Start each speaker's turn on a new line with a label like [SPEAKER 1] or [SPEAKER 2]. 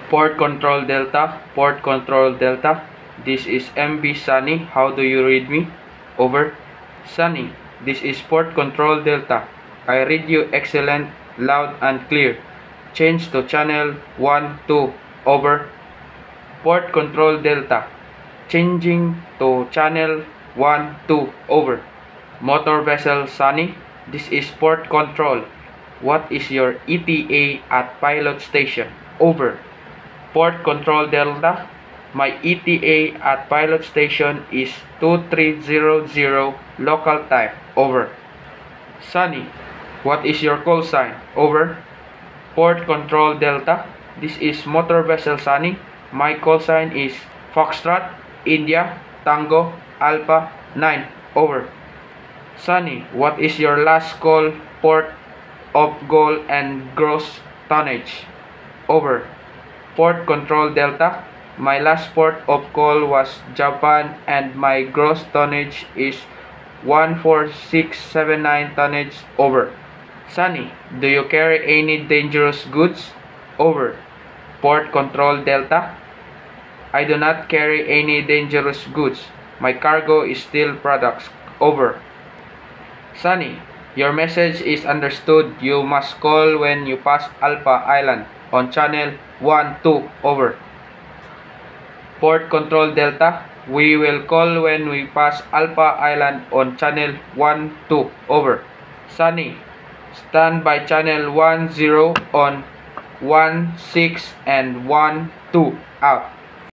[SPEAKER 1] Port Control Delta, Port Control Delta. This is MB Sunny. How do you read me? Over. Sunny, this is Port Control Delta. I read you excellent, loud and clear. Change to channel 1, 2. Over. Port Control Delta. Changing to channel 1, 2. Over. Motor Vessel Sunny, this is Port Control. What is your ETA at Pilot Station? Over. Port Control Delta, my ETA at Pilot Station is 2300 local time. Over. Sunny, what is your call sign? Over. Port Control Delta, this is Motor Vessel Sunny. My call sign is Foxtrot, India, Tango, Alpha, 9. Over. Sunny, what is your last call port of goal and gross tonnage? Over. Port Control Delta, my last port of call was Japan and my gross tonnage is 14679 tonnage. Over. Sunny, do you carry any dangerous goods? Over. Port Control Delta, I do not carry any dangerous goods. My cargo is steel products. Over. Sunny, your message is understood. You must call when you pass Alpha Island on channel 1, 2. Over. Port Control Delta, we will call when we pass Alpha Island on channel 1, 2. Over. Sunny, stand by channel 10 on 1, 6 and 1, 2. Out.